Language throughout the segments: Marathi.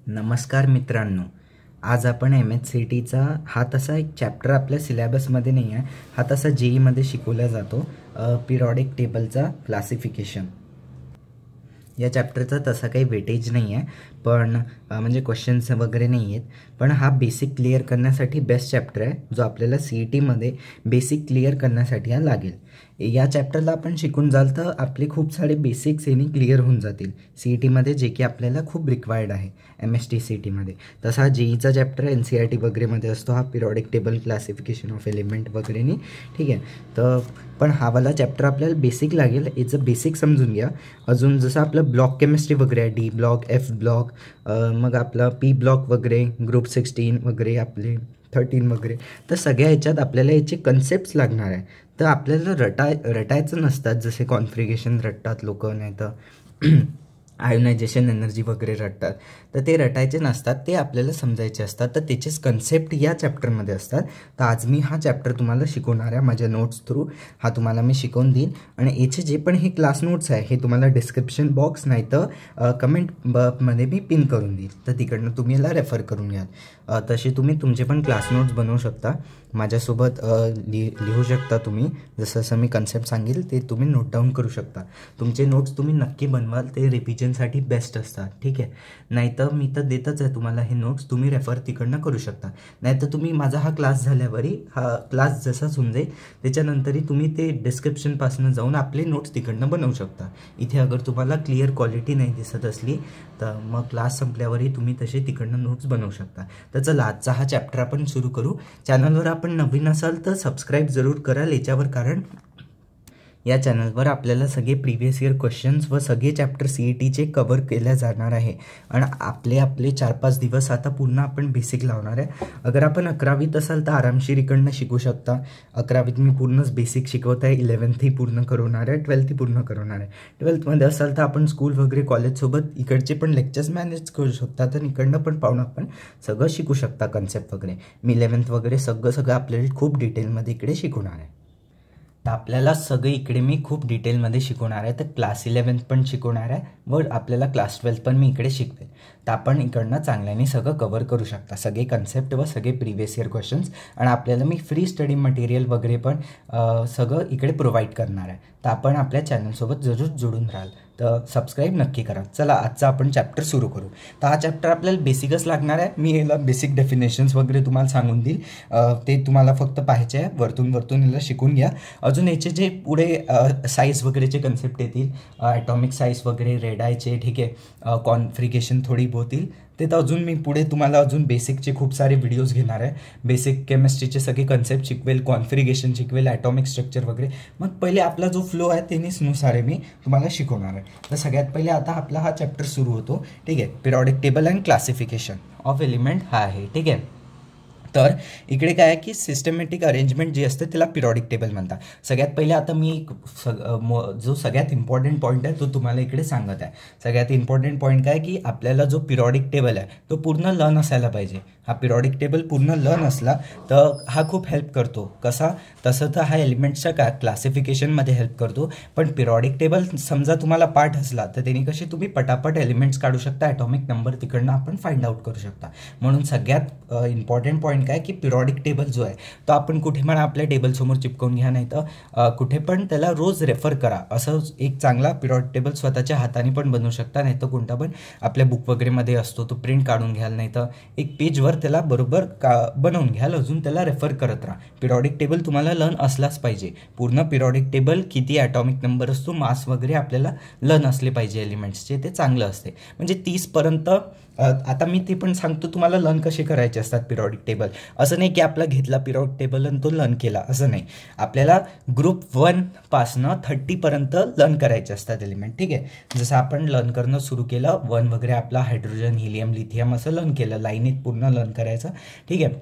नमस्कार मित्रांनो, आज आपण MHCETचा हा तसा एक चॅप्टर आपल्या सिलेबसमध्ये नाही आहे. हा तसा JEEमध्ये शिकवला जातो. पिरियॉडिक टेबलचा क्लासिफिकेशन या चॅप्टरचा तसा काही वेटेज नाही आहे, पण म्हणजे क्वेश्चन्स वगैरे नाही आहेत, पण हा बेसिक क्लिअर करण्यासाठी बेस्ट चॅप्टर आहे, जो आपल्याला CETमध्ये बेसिक क्लिअर करण्यासाठी हा लागेल. या चॅप्टरला आपण शिकून जाल तर आपले खूप सारे बेसिक्स यांनी क्लिअर होऊन जातील CETमध्ये, जे की आपल्याला खूप रिक्वायर्ड आहे MST CETमध्ये. तसा JEEचा चॅप्टर NCERT वगैरेमध्ये असतो, हा periodic table classification of element वगैरेनी. ठीक आहे, तर पण हा वाला चॅप्टर आपल्याला बेसिक लागेल. याचं बेसिक समजून घ्या. अजून जसं आपलं ब्लॉक केमिस्ट्री वगैरे आहे, D ब्लॉक, F ब्लॉक, मग आपला P ब्लॉक वगैरे, ग्रुप 16 वगैरे, आपले 13 वगैरे, तर सगळ्या ह्याच्यात आपल्याला याचे कन्सेप्ट्स लागणार आहे. तर आपल्याला रटायचं नसतात, जसे कॉन्फिगरेशन रटतात लोक, नाही तर आयोनायझेशन एनर्जी वगैरे रटतात, तर ते रटायचे नसतात, ते आपल्याला समजायचे असतात. तर त्याचेच कन्सेप्ट या चॅप्टरमध्ये असतात. तर आज मी हा चॅप्टर तुम्हाला शिकवणार आहे. माझ्या नोट्स थ्रू हा तुम्हाला मी शिकवून देईन, आणि याचे जे पण हे क्लास नोट्स आहे हे तुम्हाला डिस्क्रिप्शन बॉक्स नाही तर कमेंट बॉक्समध्ये मी पिन करून देईल, तर तिकडनं तुम्ही याला रेफर करून घ्याल. तसे तुम्ही तुमचे पण क्लास नोट्स बनवू शकता, माझ्यासोबत लिहू शकता तुम्ही. जसं जसं मी कन्सेप्ट सांगेल ते तुम्ही नोट डाऊन करू शकता. तुमचे नोट्स तुम्ही नक्की बनवाल, ते रिव्हिजनसाठी बेस्ट असतात. ठीक आहे, नाहीतर मी तर देतच आहे तुम्हाला हे नोट्स, तुम्ही रेफर तिकडनं करू शकता. नाहीतर तुम्ही माझा हा क्लास झाल्यावरही, हा क्लास जसाच होऊन जाईल त्याच्यानंतरही तुम्ही ते डिस्क्रिप्शनपासून जाऊन आपले नोट्स तिकडनं बनवू शकता. इथे अगर तुम्हाला क्लिअर क्वालिटी नाही दिसत असली तर मग क्लास संपल्यावरही तुम्ही तसे तिकडनं नोट्स बनवू शकता. तर चला, आजचा हा चॅप्टर आपण सुरू करू. चॅनलवर आपण नवीन असाल तर सबस्क्राईब जरूर कराल याच्यावर, कारण या चॅनलवर आपल्याला सगळे प्रिव्हियस इयर क्वेश्चन्स व सगळे चॅप्टर CETचे कवर केल्या जाणार आहे. आणि आपले 4-5 दिवस आता पूर्ण आपण बेसिक लावणार आहे. अगर आपण 11वीत असाल तर आरामशीर इकडनं शिकू शकता. 11वीत मी पूर्णच बेसिक शिकवत आहे, 11thही पूर्ण करवणार आहे, 12thही पूर्ण करवणार आहे. 12thमध्ये असाल तर आपण स्कूल वगैरे कॉलेजसोबत इकडचे पण लेक्चर्स मॅनेज करू शकता, तर इकडनं पण पाहून आपण सगळं शिकू शकता, कन्सेप्ट वगैरे. मी 11th वगैरे सगळं आपल्याला खूप डिटेलमध्ये इकडे शिकवणार आहे. तर आपल्याला सगळे इकडे मी खूप डिटेलमध्ये शिकवणार आहे. तर क्लास 11th पण शिकवणार आहे व आपल्याला क्लास 12th पण मी इकडे शिकवेल. तर आपण इकडनं चांगल्याने सगळं कवर करू शकता, सगळे कन्सेप्ट व सगळे प्रिव्हियस इयर क्वेश्चन्स. आणि आपल्याला मी फ्री स्टडी मटेरियल वगैरे पण सगळं इकडे प्रोव्हाइड करणार आहे. तर आपण आपल्या चॅनलसोबत जरूर जोडून राहाल, तर सबस्क्राईब नक्की करा. चला, आजचा आपण चॅप्टर सुरू करू. तर हा चॅप्टर आपल्याला बेसिकच लागणार आहे. मी याला बेसिक डेफिनेशन्स वगैरे तुम्हाला सांगून देईल, ते तुम्हाला फक्त पाहायचे आहे. वरतून याला शिकून घ्या. अजून याचे जे पुढे साईज वगैरेचे कन्सेप्ट येतील, ॲटॉमिक साईज वगैरे, रेडायचे, ठीक आहे, कॉन्फिगरेशन थोडी होतील, ते तर अजून मी पुढे तुम्हाला अजून बेसिकचे खूप सारे व्हिडिओज घेणार आहे. बेसिक केमिस्ट्रीचे सगळे कन्सेप्ट शिकवेल, कॉन्फिगरेशन शिकवेल, ॲटॉमिक स्ट्रक्चर वगैरे. मग पहिले आपला जो फ्लो आहे त्यानुसार मी तुम्हाला शिकवणार आहे. तर सगळ्यात पहिले आता आपला हा चॅप्टर सुरू होतो. ठीक आहे, periodic table and classification of element हा आहे. ठीक आहे, तर इकडे काय आहे की सिस्टमॅटिक अरेंजमेंट जी असते त्याला पिरियॉडिक टेबल म्हणतात. सगळ्यात पहिले आता मी जो सगळ्यात इम्पॉर्टंट पॉईंट आहे तो तुम्हाला इकडे सांगत आहे. सगळ्यात इम्पॉर्टंट पॉईंट काय की आपल्याला जो पिरियॉडिक टेबल आहे तो पूर्ण लर्न असायला पाहिजे. हा पिरियॉडिक टेबल पूर्ण लर्न असला तर हा खूप हेल्प करतो. कसा? तसं तर हा एलिमेंट्सच्या क्लासिफिकेशनमध्ये हेल्प करतो, पण पिरियॉडिक टेबल समजा तुम्हाला पाठ असला तर त्यांनी कसे तुम्ही पटापट एलिमेंट्स काढू शकता, ॲटॉमिक नंबर तिकडनं आपण फाइंड आउट करू शकता. म्हणून सगळ्यात इम्पॉर्टंट पॉईंट काय की पिरियॉडिक टेबल जो आहे तो आपण कुठे पण आपल्या टेबलसमोर चिपकवून घ्या, नाही तर कुठे पण त्याला रोज रेफर करा. असं एक चांगला पिरियॉडिक टेबल स्वतःच्या हाताने पण बनवू शकता, नाही तर कोणता पण आपल्या बुक वगैरेमध्ये असतो तो प्रिंट काढून घ्याल, नाही तर एक पेजवर त्याला बरोबर बनवून घ्याल, अजून त्याला रेफर करत राहा. पिरियॉडिक टेबल तुम्हाला लर्न असलाच पाहिजे. पूर्ण पिरियॉडिक टेबल, किती ॲटॉमिक नंबर असतो, मास वगैरे आपल्याला लर्न असले पाहिजे एलिमेंट्सचे, ते चांगलं असते. म्हणजे 30पर्यंत. आता मी ते पण सांगतो तुम्हाला लर्न कसे करायचे असतात पिरियॉडिक टेबल. असं नाही की आपला घेतला पिरियॉडिक टेबल आणि तो लर्न केला, असं नाही. आपल्याला ग्रुप 1 पासनं 30पर्यंत लर्न करायचे असतात एलिमेंट. ठीक आहे, जसं आपण लर्न करणं सुरू केलं, 1 वगैरे आपला हायड्रोजन, हिलियम, लिथियम असं लर्न केलं, लाईनीत पूर्ण लर्न करायचं. ठीक आहे,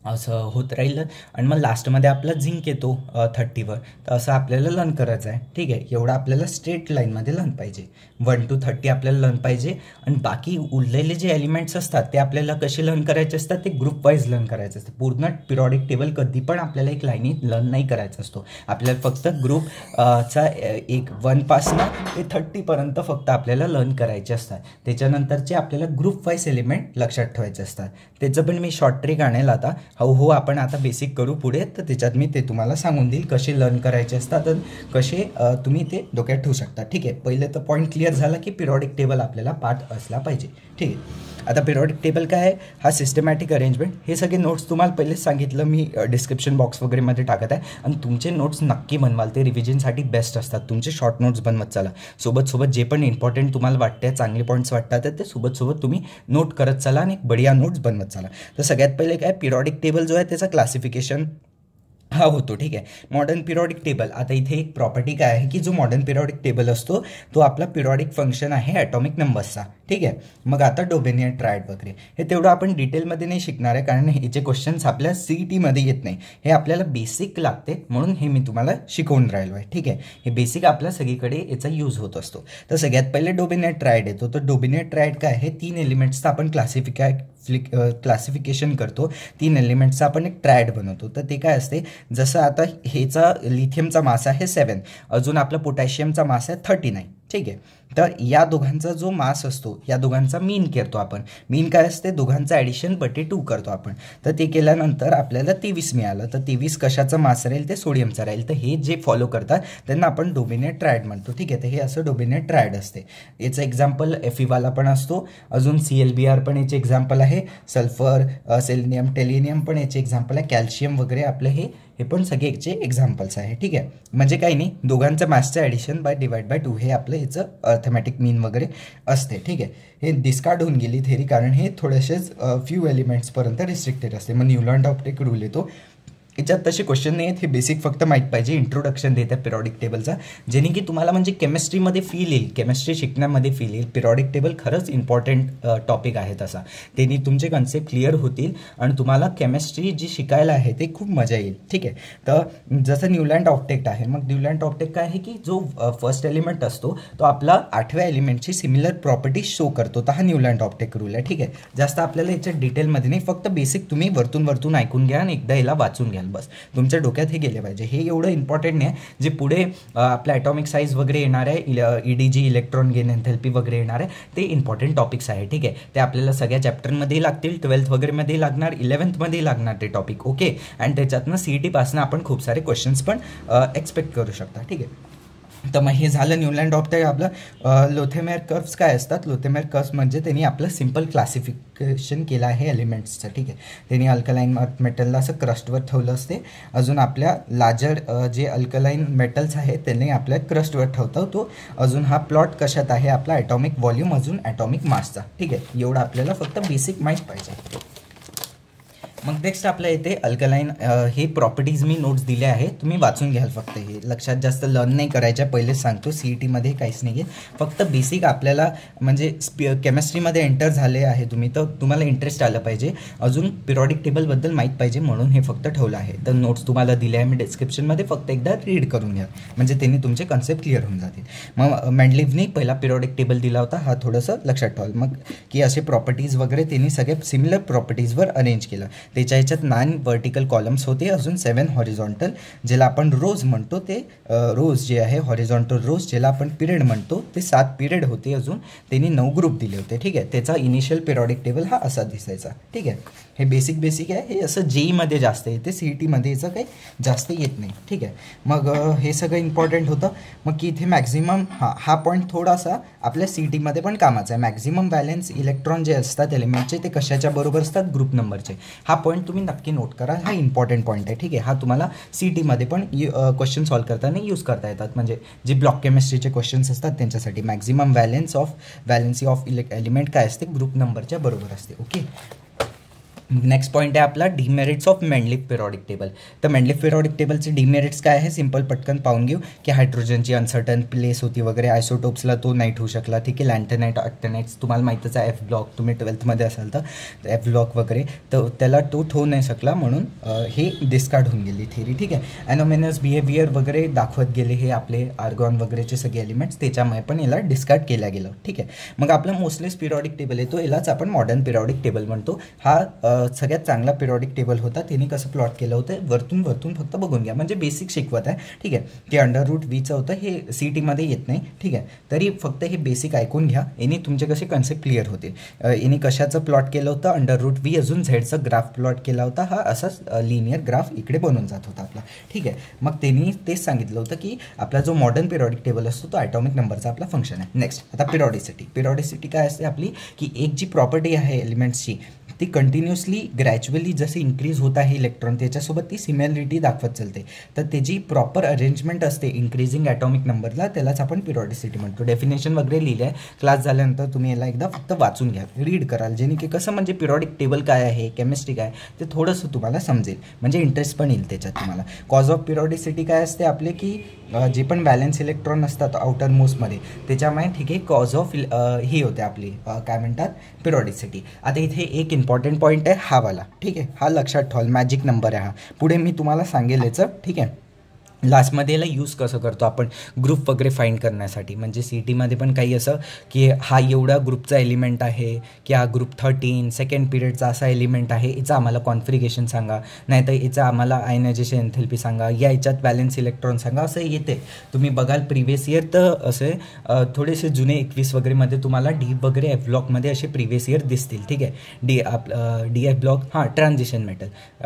असं होत राहिलं आणि मग लास्टमध्ये आपला झिंक येतो 30वर. तर असं आपल्याला लर्न करायचं आहे. ठीक आहे, एवढं आपल्याला स्ट्रेट लाईनमध्ये लर्न पाहिजे. 1 to 30 आपल्याला लर्न पाहिजे. आणि बाकी उरलेले जे एलिमेंट्स असतात ते आपल्याला कसे लर्न करायचे असतात, ते ग्रुप वाईज लर्न करायचे असतं. पूर्ण पिरियॉडिक टेबल कधी पण आपल्याला एक लाईनीत लर्न नाही करायचा असतो. आपल्याला फक्त ग्रुपचा 1 पासनं ते 30पर्यंत फक्त आपल्याला लर्न करायचे असतात. त्याच्यानंतरचे आपल्याला ग्रुप वाईज एलिमेंट लक्षात ठेवायचे असतात. त्याचं पण मी शॉर्ट ट्रिक आणेल आता. हो आपण आता बेसिक करू पुढे, तर त्याच्यात मी ते तुम्हाला सांगून देईल कसे लर्न करायचे असतात आणि कसे तुम्ही ते डोक्यात ठेवू शकता. ठीक आहे, पहिले तर पॉईंट क्लिअर झाला की पिरियॉडिक टेबल आपल्याला पाठ असला पाहिजे. ठीक आहे, आता पिरियॉडिक टेबल काय आहे, हा सिस्टमॅटिक अरेंजमेंट. हे सगळे नोट्स तुम्हाला पहिलेच सांगितलं मी डिस्क्रिप्शन बॉक्स वगैरेमध्ये टाकत आहे. आणि तुमचे नोट्स नक्की बनवाल, ते रिव्हिजनसाठी बेस्ट असतात. तुमचे शॉर्ट नोट्स बनवत चला. सोबत जे पण इम्पॉर्टंट तुम्हाला वाटते, चांगले पॉईंट्स वाटतात, ते सोबत तुम्ही नोट करत चला आणि बढिया नोट्स बनवत चला. तर सगळ्यात पहिले काय, पिरियॉडिक टेबल जो आहे त्याचा क्लासिफिकेशन हा होतो. ठीक आहे, मॉडर्न पिरियॉडिक टेबल. आता इथे एक प्रॉपर्टी काय आहे की जो मॉडर्न पिरियॉडिक टेबल असतो तो आपला पिरियॉडिक फंक्शन आहे ॲटॉमिक नंबर्सचा. ठीक आहे, मग आता डोबेनियर ट्रायड वगैरे हे तेवढं आपण डिटेलमध्ये नाही शिकणार आहे, कारण ह्याचे क्वेश्चन्स आपल्या CETमध्ये येत नाही. हे आपल्याला बेसिक लागते, म्हणून हे मी तुम्हाला शिकवून राहिलो आहे. ठीक आहे, हे बेसिक आपल्या सगळीकडे याचा यूज होत असतो. तर सगळ्यात पहिले डोबेनियर ट्रायड येतो. तर डोबेनियर ट्रायड काय आहे, 3 एलिमेंट्सचं आपण क्लासिफिकेशन करतो. 3 एलिमेंट्सचा आपण एक ट्रायड बनवतो. तर ते काय असते, जसं आता ह्याचा लिथियमचा मास आहे 7, अजून आपला पोटॅशियमचा मास आहे 39. ठीक आहे, तर या दोघांचा जो मास असतो, या दोघांचा मीन करतो आपण. मीन काय असते, दोघांचं ॲडिशन बटे 2 करतो आपण. तर ते केल्यानंतर आपल्याला 23 मिळालं. तर 23 कशाचा मास राहील, ते सोडियमचा राहील. तर हे जे फॉलो करतात त्यांना आपण डोबेनियर ट्रायड म्हणतो. ठीक आहे, तर हे असं डोबेनियर ट्रायड असते. याचं एक्झाम्पल Fe पण असतो, अजून ClBr पण याचे एक्झाम्पल आहे, सल्फर, सेलेनियम, टेलिनियम पण याचे एक्झाम्पल आहे, कॅल्शियम वगैरे आपले हे पण सगळे याचे एक्झाम्पल्स आहे. ठीक आहे, म्हणजे काही नाही, दोघांचं मासचं ॲडिशन डिवाइड बाय 2 हे आपलं याचं अर्थमॅटिक मीन वगैरे असते. ठीक आहे, हे डिस्कार्ड होऊन गेली थेरी, कारण हे थोडेसेच फ्यू एलिमेंट्सपर्यंत रिस्ट्रिक्टेड असते. मग न्यूलँड-ऑप्टिक रूल येतो. याच्यात तसे क्वेश्चन नाही आहेत, हे बेसिक फक्त माहीत पाहिजे. इंट्रोडक्शन देत आहे पिरियॉडिक टेबलचा, जेणे की तुम्हाला म्हणजे केमिस्ट्रीमध्ये फील येईल, केमिस्ट्री शिकण्यामध्ये फील येईल. पिरियॉडिक टेबल खरंच इम्पॉर्टंट टॉपिक आहे तसा. त्यांनी तुमचे कन्सेप्ट क्लिअर होतील आणि तुम्हाला केमिस्ट्री जी शिकायला आहे ते खूप मजा येईल. ठीक आहे, तर जसं न्यूलँड-ऑप्टिक आहे, मग न्यूलँड-ऑप्टिक काय आहे की जो फर्स्ट एलिमेंट असतो तो आपला 8व्या एलिमेंटची सिमिलर प्रॉपर्टी शो करतो. तर हा न्यूलँड-ऑप्टिक रूल आहे. ठीक आहे, जास्त आपल्याला याच्या डिटेलमध्ये नाही, फक्त बेसिक तुम्ही वरतून ऐकून घ्या आणि एकदा याला वाचून घ्या. बस तुमच्या डोक्यात हे गेले पाहिजे. हे एवढं इम्पॉर्टंट नाही आहे जे पुढे आपल्या ॲटॉमिक साईज वगैरे येणार आहे, EDG इलेक्ट्रॉन गेन एन्थॅल्पी वगैरे येणार आहे, ते इम्पॉर्टंट टॉपिक्स आहे. ठीक आहे, ते आपल्याला सगळ्या चॅप्टरमध्ये लागतील, 12th वगैरेमध्ये लागणार, 11thमध्ये लागणार ते टॉपिक. ओके, आणि त्याच्यातनं CET आपण खूप सारे क्वेश्चन्स पण एक्सपेक्ट करू शकता. ठीक आहे, तर मग हे झालं न्यूलँड-ऑप्टिक. आपलं लोथेमेर कर्व्स काय असतात, लोथेमेर कर्व्स म्हणजे त्यांनी आपलं सिम्पल क्लासिफिकेशन केलं आहे एलिमेंट्सचं. ठीक आहे, त्यांनी अल्कलाईन मेटलला असं क्रस्टवर ठेवलं असते, अजून आपल्या लार्जर जे अल्कलाईन मेटल्स आहेत त्यांनी आपल्या क्रस्टवर ठेवतो तो. अजून हा प्लॉट कशात आहे, आपला ॲटॉमिक व्हॉल्यूम अजून ॲटॉमिक मासचा. ठीक आहे, एवढं आपल्याला फक्त बेसिक माहीत पाहिजे. मग नेक्स्ट आपल्या इथे अल्कलाईन हे प्रॉपर्टीज मी नोट्स दिले आहेत, तुम्ही वाचून घ्याल. फक्त हे लक्षात जास्त लर्न नाही करायच्या, पहिलेच सांगतो CETमध्ये काहीच नाही आहे. फक्त बेसिक आपल्याला म्हणजे केमिस्ट्रीमध्ये एंटर झाले आहे तुम्ही, तर तुम्हाला इंटरेस्ट आलं पाहिजे, अजून पिरियॉडिक टेबलबद्दल माहीत पाहिजे, म्हणून हे फक्त ठेवलं आहे. तर नोट्स तुम्हाला दिले आहे मी डिस्क्रिप्शनमध्ये, फक्त एकदा रीड करून घ्या, म्हणजे त्यांनी तुमचे कन्सेप्ट क्लिअर होऊन जातील. मग मेंडलीव्हनी पहिला पिरियॉडिक टेबल दिला होता, हा थोडंसं लक्षात ठेवाल. मग की असे प्रॉपर्टीज वगैरे त्यांनी सगळे सिमिलर प्रॉपर्टीजवर अरेंज केलं. त्याच्या ह्याच्यात 9 वर्टिकल कॉलम्स होते, अजून 7 हॉरिझॉन्टल, ज्याला आपण रोज म्हणतो. ते रोज जे आहे हॉरिझॉन्टल रोज, ज्याला आपण पिरियड म्हणतो, ते 7 पिरियड होते. अजून त्यांनी 9 ग्रुप दिले होते. ठीक आहे, त्याचा इनिशियल पिरियॉडिक टेबल हा असा दिसायचा. ठीक आहे, हे बेसिक आहे. हे असं JEEमध्ये जास्त येते, CETमध्ये याचं काही जास्त येत नाही. ठीक आहे, मग हे सगळं इम्पॉर्टंट होतं. मग की इथे मॅक्झिमम हा पॉईंट थोडासा आपल्या CETमध्ये पण कामाचा आहे. मॅक्झिमम बॅलन्स इलेक्ट्रॉन जे असतात एलिमेंटचे, ते कशाच्या बरोबर असतात, ग्रुप नंबरचे. हा पॉईंट तुम्ही नक्की नोट करा, हा इम्पॉर्टंट पॉईंट आहे. ठीक आहे, हा तुम्हाला CETमध्ये पण क्वेश्चन सॉल्व्ह करताना यूज करता येतात. म्हणजे जे ब्लॉक केमिस्ट्रीचे क्वेश्चन्स असतात त्यांच्यासाठी मॅक्झिमम व्हॅलन्सी ऑफ एलिमेंट काय असते, ग्रुप नंबरच्या बरोबर असते. ओके, नेक्स्ट पॉईंट आहे आपला demerits of Mendeleev periodic table. तर मेंडलीफ पिरियॉडिक टेबलचे डिमेरिट्स काय आहे, सिंपल पटकन पाहून घेऊ की हायड्रोजनची अनसर्टन प्लेस होती वगैरे, आयसोटोप्सला तो नाही ठेवू शकला, ठीक आहे. लॅन्टेनाइट अक्टेनाइट्स तुम्हाला माहीतच आहे, एफ ब्लॉक तुम्ही 12th असाल तर एफ ब्लॉक वगैरे, तर त्याला तो ठेवू नाही शकला म्हणून हे डिस्कार्ड होऊन गेली थेरी, ठीक आहे. ॲनोमेनस बिहेवियर वगैरे दाखवत गेले हे आपले आर्गॉन वगैरेचे सगळे एलिमेंट्स, त्याच्यामुळे पण याला डिस्कार्ड केल्या गेलं, ठीक आहे. मग आपला मोस्टलेस पिरियॉडिक टेबल येतो, यालाच आपण मॉडर्न पिरियॉडिक टेबल म्हणतो. हा सगळ्यात चांगला पिरियॉडिक टेबल होता. त्यांनी कसं प्लॉट केलं होतं वरतून फक्त बघून घ्या, म्हणजे बेसिक शिकवत आहे, ठीक आहे. ते √V होतं, हे CETमध्ये येत नाही, ठीक आहे. तरी फक्त हे बेसिक ऐकून घ्या, याने तुमचे कसे कन्सेप्ट क्लिअर होते. याने कशाचं प्लॉट केलं होतं, √V अजून झेडचं ग्राफ प्लॉट केला होता. हा असाच लिनियर ग्राफ इकडे बनून जात होता आपला, ठीक आहे. मग त्यांनी तेच सांगितलं होतं की आपला जो मॉडर्न पिरियॉडिक टेबल असतो तो ॲटॉमिक नंबरचा आपला फंक्शन आहे. नेक्स्ट आता पिरियॉडिसिटी काय असते आपली, की एक जी प्रॉपर्टी आहे एलिमेंट्सची ती कंटिन्युअसली ग्रॅज्युअली जसे इन्क्रीज होत आहे इलेक्ट्रॉन त्याच्यासोबत ती सिमिलरिटी दाखवत चालते. तर त्याची प्रॉपर अरेंजमेंट असते इंक्रीजिंग ॲटॉमिक नंबरला, त्यालाच आपण पिरियॉडिसिटी म्हणतो. डेफिनेशन वगैरे लिहिलं आहे, क्लास झाल्यानंतर तुम्ही याला एकदा फक्त वाचून घ्या, रीड कराल, जेणे की कसं म्हणजे पिरियॉडिक टेबल काय आहे, केमिस्ट्री काय ते थोडंसं तुम्हाला समजेल, म्हणजे इंटरेस्ट पण येईल त्याच्यात तुम्हाला. कॉज ऑफ पिरियॉडिसिटी काय असते आपले, की जे पण बॅलन्स इलेक्ट्रॉन असतात आउटर मोस्टमध्ये त्याच्यामुळे, ठीक आहे, कॉज ऑफ ही होते आपली काय म्हणतात पिरियॉडिसिटी. आता इथे एक इम्पॉर्टंट पॉईंट आहे हा वाला, ठीक आहे, हा लक्षात ठेवाल, मॅजिक नंबर आहे हा. पुढे मी तुम्हाला सांगेल याचं, ठीक आहे. लास्टमध्ये याला यूज कसं करतो आपण ग्रुप वगैरे फाईंड करण्यासाठी, म्हणजे CETमध्ये पण काही असं की हा एवढा ग्रुपचा एलिमेंट आहे, की हा ग्रुप 13 सेकंड पिरियडचा असा एलिमेंट आहे, याचं आम्हाला कॉन्फिगरेशन सांगा, नाहीतर याचं आम्हाला आयनायझेशन एन्थॅल्पी सांगा, या याच्यात बॅलन्स इलेक्ट्रॉन सांगा, असं येते. तुम्ही बघाल प्रिव्हियस इयर तर असे थोडेसे जुने 21 वगैरेमध्ये तुम्हाला डी वगैरे एफ ब्लॉकमध्ये असे प्रिव्हियस इयर दिसतील, ठीक आहे. DF ब्लॉक हां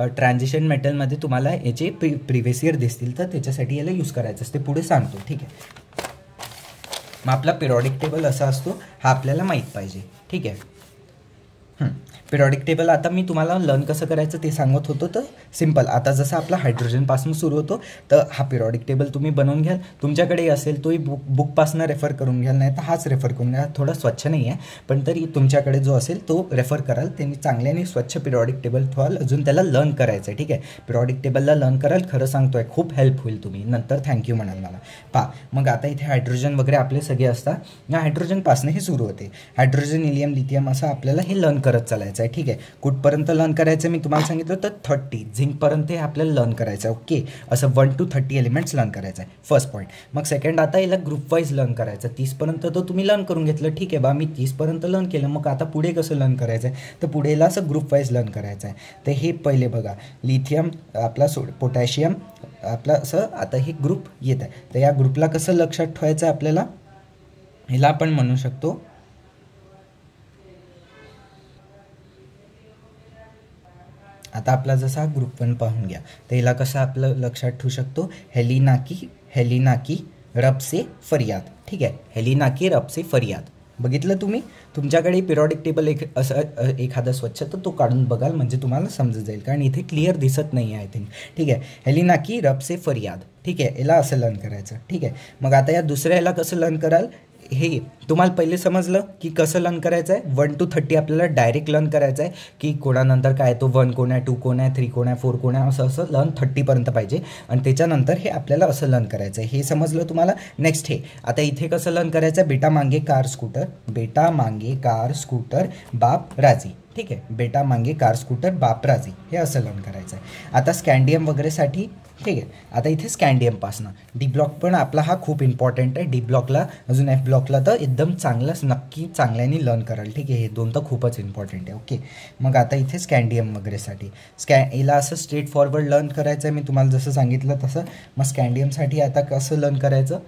ट्रान्झिशन मेटलमध्ये तुम्हाला याचे प्रिव्हियस इयर दिसतील, तर त्याच्यासाठी याला यूज करायचं असते, पुढे सांगतो, ठीक आहे. मग आपला पिरियॉडिक टेबल असा असतो, हा आपल्याला माहीत पाहिजे, ठीक आहे. पिरियॉडिक टेबल आता मी तुम्हाला लर्न कसं करायचं ते सांगत होतो. तर सिम्पल, आता जसं आपला हायड्रोजनपासून सुरू होतो तर हा पिरियॉडिक टेबल तुम्ही बनवून घ्याल, तुमच्याकडे असेल तोही बुकपासून रेफर करून घ्याल, नाही तर हाच रेफर करून घ्या. थोडा स्वच्छ नाही आहे पण तरी तुमच्याकडे जो असेल तो रेफर कराल, त्यांनी चांगल्याने स्वच्छ पिरियॉडिक टेबल ठेवाल. अजून त्याला लर्न करायचं आहे, ठीक आहे. पिरियॉडिक टेबलला लर्न कराल, खरं सांगतोय खूप हेल्प होईल, तुम्ही नंतर थँक्यू म्हणाल मला. मग आता इथे हायड्रोजन वगैरे आपले सगळे असतात, या हायड्रोजनपासून हे सुरू होते. हायड्रोजन, हिलियम, लिथियम असं आपल्याला हे लर्न करत चालायचं आहे, ठीक आहे. कुठपर्यंत लर्न करायचं मी तुम्हाला सांगितलं तर 30 झिंकपर्यंत हे आपल्याला लर्न करायचं आहे, ओके. असं 1 to 30 एलिमेंट्स लर्न करायचं आहे, फर्स्ट पॉईंट. मग सेकंड, आता याला ग्रुप वाईज लर्न करायचं. 30पर्यंत तर तुम्ही लर्न करून घेतलं, ठीक आहे बा, मी 30पर्यंत लर्न केलं. मग आता पुढे कसं लर्न करायचं आहे, तर पुढे याला असं ग्रुप वाईज लर्न करायचं आहे. तर हे पहिले बघा, लिथियम आपला पोटॅशियम आपला असं आता हे ग्रुप येत आहे. तर या ग्रुपला कसं लक्षात ठेवायचं आहे आपल्याला, ह्याला आपण म्हणू शकतो आता आपला जसा ग्रुप 1 पाहून घ्या, तर याला कसं आपलं लक्षात ठेवू शकतो, हेलिनाकी रब से फरियाद, ठीक आहे. हेलिनाकी रब से फरियाद बघितलं तुम्ही, तुमच्याकडे पिरियॉडिक टेबल असं एखादा स्वच्छ तर तो काढून बघाल, म्हणजे तुम्हाला समजत जाईल, कारण इथे क्लिअर दिसत नाही आहे आय थिंक, ठीक आहे. हेलिनाकी रब से फरियाद, ठीक आहे, याला असं लर्न करायचं, ठीक आहे. मग आता या दुसऱ्या याला कसं लर्न कराल, हे तुम्हाला पहिले समजलं की कसं लर्न करायचं आहे. 1 to 30 आपल्याला डायरेक्ट लर्न करायचं आहे, की कोणानंतर काय तो 1 कोण आहे, 2 कोण आहे, 3 कोण आहे, 4 कोण आहे, असं लर्न 30पर्यंत पाहिजे. आणि त्याच्यानंतर हे आपल्याला असं लर्न करायचं आहे, हे समजलं तुम्हाला. नेक्स्ट हे आता इथे कसं लर्न करायचं आहे, बेटा मांगे कार स्कूटर बाप राजी, ठीक आहे. बेटा मांगे कार स्कूटर बाप राजी, हे असं लर्न करायचं आहे. आता स्कॅन्डियम वगैरेसाठी, ठीक आहे. आता इथे स्कॅन्डियमपासनं डी ब्लॉक पण आपला हा खूप इम्पॉर्टंट आहे. डी ब्लॉकला अजून एफ ब्लॉकला तर एकदम नक्की चांगल्याने लर्न कराल, ठीक आहे. हे दोन तर खूपच इम्पॉर्टंट आहे, ओके. मग आता इथे स्कॅन्डियम वगैरेसाठी याला असं स्ट्रेट फॉरवर्ड लर्न करायचं आहे, मी तुम्हाला जसं सांगितलं तसं. मग स्कॅन्डियमसाठी आता कसं लर्न करायचं,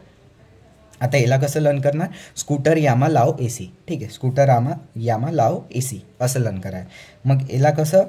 आता याला कसं लर्न करणार, स्कूटर यामा लाव AC, ठीक आहे. स्कूटर यामा लाव AC असं लर्न कराय. मग याला कसं,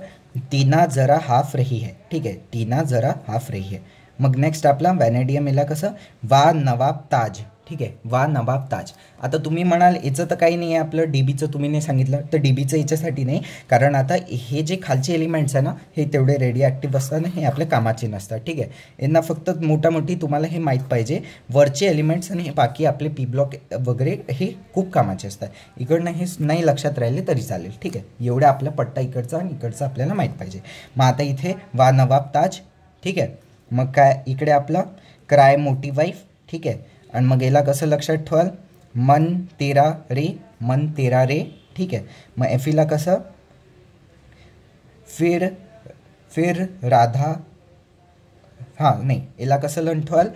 टीना जरा हाफ रही है, ठीक आहे. मग नेक्स्ट आपला व्हॅनेडियम, याला कसं वा नवाब ताज, ठीक आहे, वा नवाब ताज. आता तुम्ही म्हणाल याचं तर काही नाही आहे, आपलं डीबीचं तुम्ही नाही सांगितलं, तर डीबीचं याच्यासाठी नाही, कारण आता हे जे खालचे एलिमेंट्स आहे ना हे तेवढे रेडिओ ॲक्टिव्ह असतात ना, हे आपल्या कामाचे नसतात. ठीक आहे, यांना फक्त मोठी तुम्हाला हे माहीत पाहिजे, वरचे एलिमेंट्स आणि हे बाकी आपले पी ब्लॉक वगैरे हे खूप कामाचे असतात. इकडनं हे नाही लक्षात राहिले तरी चालेल. ठीक आहे, एवढा आपला पट्टा इकडचा आणि इकडचा आपल्याला माहीत पाहिजे. मग आता इथे वा नवाब ताज. ठीक आहे, मग काय इकडे आपला क्राय मोठी वाईफ. ठीक आहे, आणि मग याला कसं लक्षात ठेवाल, मन तेरा रे, मन तेरा रे. ठीक आहे, मग एफीला कसं फिर राधा, हां नाही याला कसं लण ठेवाल,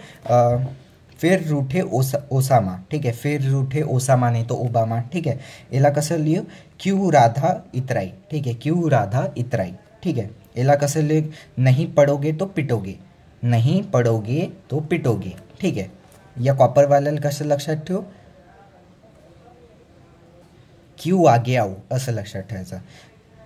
फिर रूठे ओसामा. ठीक आहे, फिर रूठे ओसामा नाही तो ओबामा. ठीक आहे, याला कसं लिहू, क्यू राधा इतराई. ठीक आहे, क्यू राधा इतराई. ठीक आहे, याला कसं लिह, नहीं पढ़ोगे तो पिटोगे, नहीं पढ़ोगे तो पिटोगे. ठीक आहे, या कॉपरवाल्याला कसं लक्षात ठेवू, क्यू आगे आओ असं लक्षात ठेवायचं.